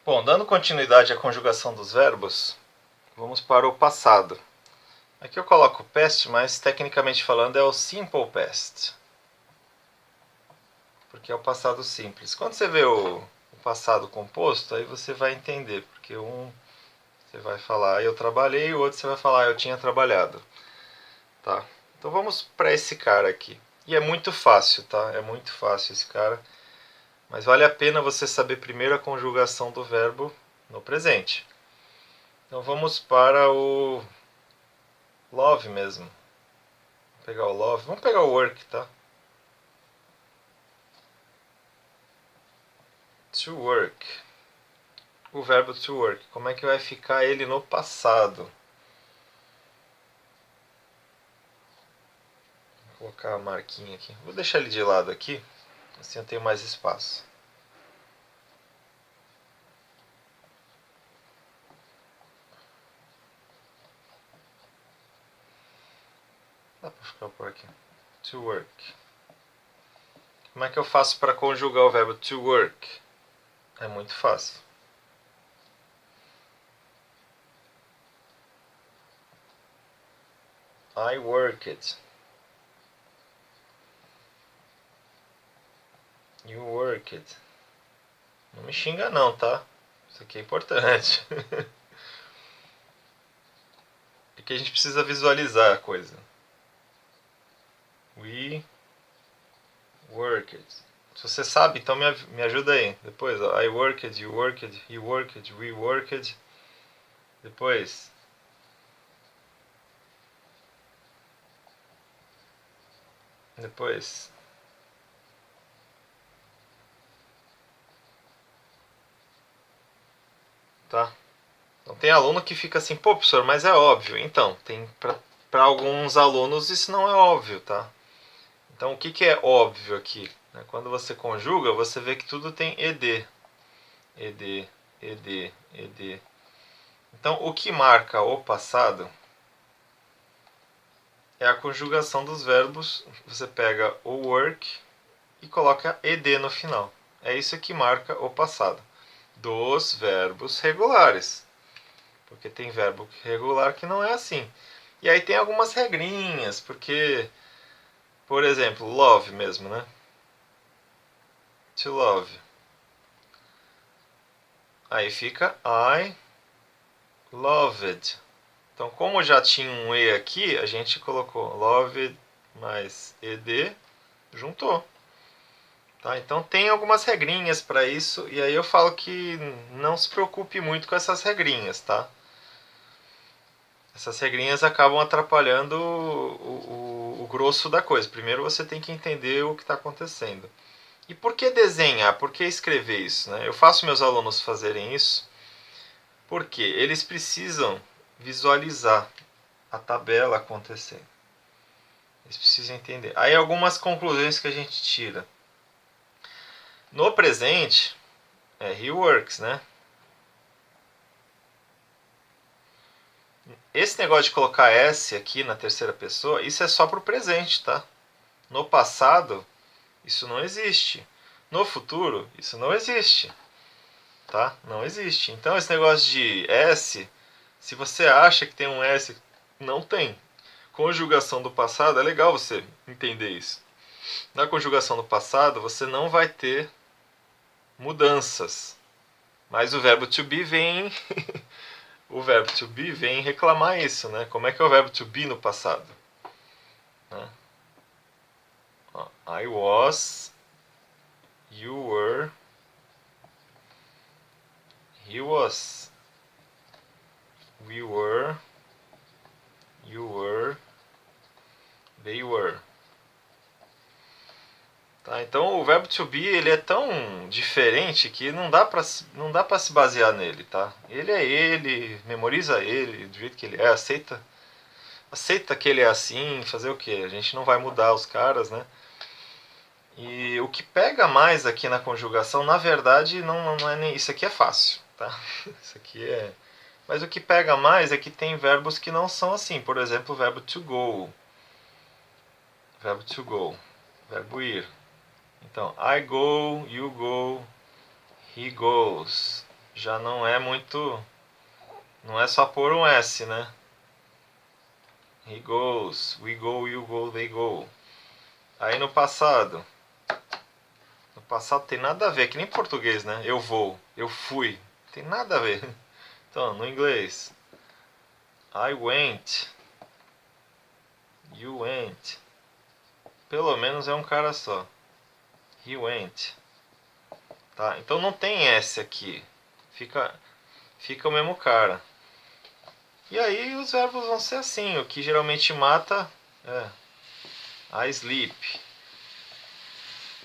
Bom, dando continuidade à conjugação dos verbos, vamos para o passado. Aqui eu coloco past, mas tecnicamente falando é o simple past, porque é o passado simples. Quando você vê o passado composto, aí você vai entender, porque um você vai falar eu trabalhei, o outro você vai falar eu tinha trabalhado. Tá? Então vamos para esse cara aqui. E é muito fácil, tá? É muito fácil esse cara. Mas vale a pena você saber primeiro a conjugação do verbo no presente. Então vamos para o love mesmo. Vou pegar o love. Vamos pegar o work, tá? To work. O verbo to work. Como é que vai ficar ele no passado? Vou colocar a marquinha aqui. Vou deixar ele de lado aqui. Assim eu tenho mais espaço. Dá pra ficar por aqui. To work. Como é que eu faço para conjugar o verbo to work? É muito fácil. I worked. You worked. Não me xinga não, tá? Isso aqui é importante. Porque a gente precisa visualizar a coisa. We worked. Se você sabe, então me ajuda aí. Depois, ó, I worked, you worked, he worked, we worked. Depois. Depois. Tá? Então tem aluno que fica assim, pô, professor, mas é óbvio. Então, tem para alguns alunos isso não é óbvio, tá? Então o que, que é óbvio aqui? Quando você conjuga, você vê que tudo tem ed. Ed, ed, ed. Então o que marca o passado é a conjugação dos verbos. Você pega o work e coloca ed no final. É isso que marca o passado dos verbos regulares. Porque tem verbo regular que não é assim. E aí tem algumas regrinhas, porque, por exemplo, love mesmo, né? To love. Aí fica I loved. Então, como já tinha um E aqui, a gente colocou loved mais ed, juntou. Tá? Então tem algumas regrinhas para isso, e aí eu falo que não se preocupe muito com essas regrinhas, tá? Essas regrinhas acabam atrapalhando o grosso da coisa. Primeiro você tem que entender o que está acontecendo. E por que desenhar? Por que escrever isso? Né? Eu faço meus alunos fazerem isso porque eles precisam visualizar a tabela acontecendo. Eles precisam entender. Aí algumas conclusões que a gente tira. No presente, he works, né? Esse negócio de colocar S aqui na terceira pessoa, isso é só para o presente, tá? No passado, isso não existe. No futuro, isso não existe. Tá? Não existe. Então esse negócio de S, se você acha que tem um S, não tem. Conjugação do passado, é legal você entender isso. Na conjugação do passado, você não vai ter mudanças. Mas o verbo to be vem o verbo to be vem reclamar isso, né? Como é que é o verbo to be no passado? Né? I was, you were, he was, we were, you were, they were. Tá, então o verbo to be ele é tão diferente que não dá para se basear nele, tá? Ele é ele, memoriza ele do jeito que ele é, aceita que ele é assim, fazer o quê? A gente não vai mudar os caras, né? E o que pega mais aqui na conjugação, na verdade, não é nem isso aqui é fácil, tá? Isso aqui é. Mas o que pega mais é que tem verbos que não são assim. Por exemplo, o verbo to go. Verbo to go. Verbo ir. Então, I go, you go, he goes. já não é muito... Não é só pôr um S, né? He goes, we go, you go, they go. Aí no passado... No passado tem nada a ver, que nem português, né? Eu vou, eu fui. Tem nada a ver. Então, no inglês... I went. You went. Pelo menos é um cara só. He went. Tá? Então não tem S aqui. Fica o mesmo cara. E aí os verbos vão ser assim. O que geralmente mata é I sleep.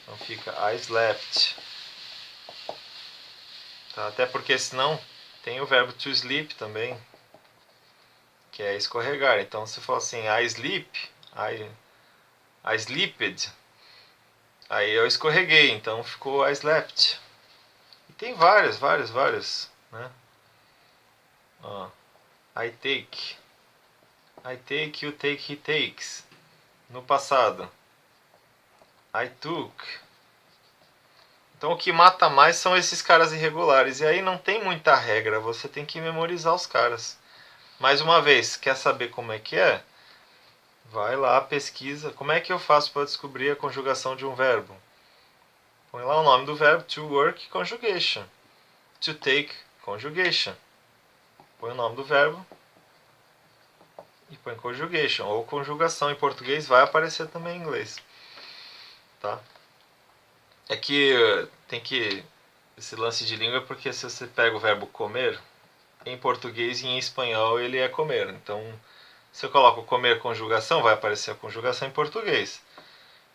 Então fica I slept. Tá? Até porque senão tem o verbo to sleep também, que é escorregar. Então se for assim I sleep, I sleeped, aí eu escorreguei, então ficou I slept. E tem vários, né? Ó, I take, you take, he takes. No passado, I took. Então o que mata mais são esses caras irregulares. E aí não tem muita regra, você tem que memorizar os caras. Mais uma vez, quer saber como é que é? Vai lá, pesquisa. Como é que eu faço para descobrir a conjugação de um verbo? Põe lá o nome do verbo, to work, conjugation. To take, conjugation. Põe o nome do verbo e põe conjugation. Ou conjugação em português vai aparecer também em inglês. Tá? É que tem que... Esse lance de língua é porque se você pega o verbo comer, em português e em espanhol ele é comer. Então, se eu coloco comer conjugação, vai aparecer a conjugação em português.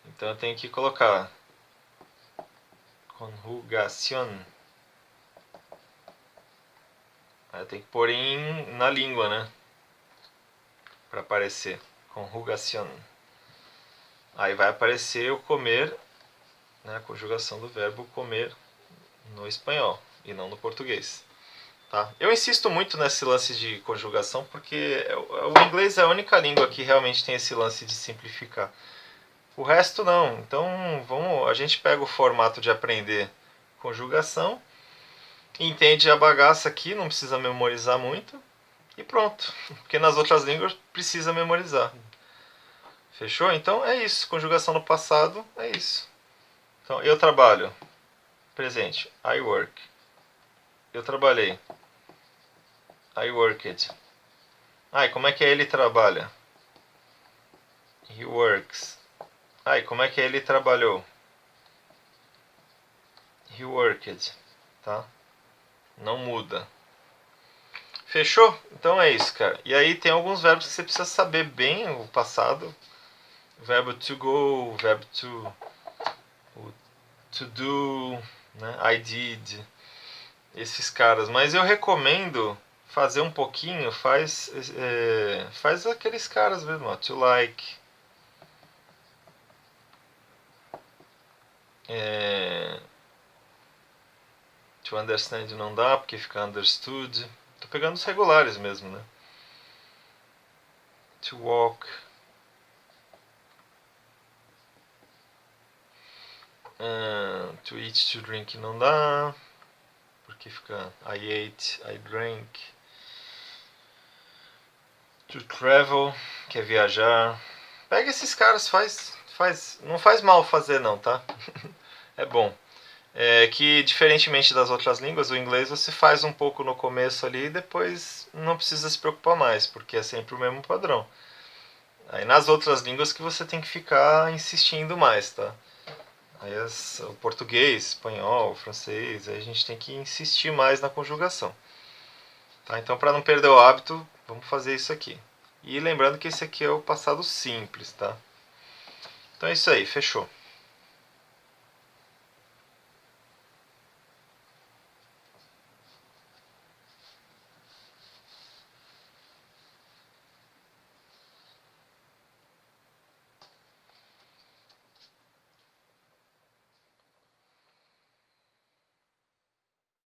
Então eu tenho que colocar conjugación. Aí eu tenho que pôr na língua, né? Para aparecer. Conjugación. Aí vai aparecer o comer, né? A conjugação do verbo comer no espanhol e não no português. Tá? Eu insisto muito nesse lance de conjugação porque o inglês é a única língua que realmente tem esse lance de simplificar. O resto não. Então a gente pega o formato de aprender conjugação, entende a bagaça aqui, não precisa memorizar muito e pronto. Porque nas outras línguas precisa memorizar. Fechou? Então é isso. Conjugação no passado é isso. Então eu trabalho. Presente. I work. Eu trabalhei. I worked. E como é que ele trabalha? He works. E como é que ele trabalhou? He worked. Tá? Não muda. Fechou? Então é isso, cara. E aí tem alguns verbos que você precisa saber bem o passado. O verbo to go, o verbo to do, né? I did. Esses caras. Mas eu recomendo fazer um pouquinho, faz aqueles caras mesmo, ó, to like. To understand não dá, porque fica understood. Tô pegando os regulares mesmo, né? To walk. To eat, to drink não dá, porque fica I ate, I drank. To travel, que é viajar. Pega esses caras, não faz mal fazer não, tá? É bom. É que, diferentemente das outras línguas, o inglês você faz um pouco no começo ali e depois não precisa se preocupar mais, porque é sempre o mesmo padrão. Aí nas outras línguas que você tem que ficar insistindo mais, tá? Aí o português, espanhol, francês, aí a gente tem que insistir mais na conjugação. Tá? Então, para não perder o hábito, vamos fazer isso aqui. E lembrando que esse aqui é o passado simples, tá? Então é isso aí, fechou.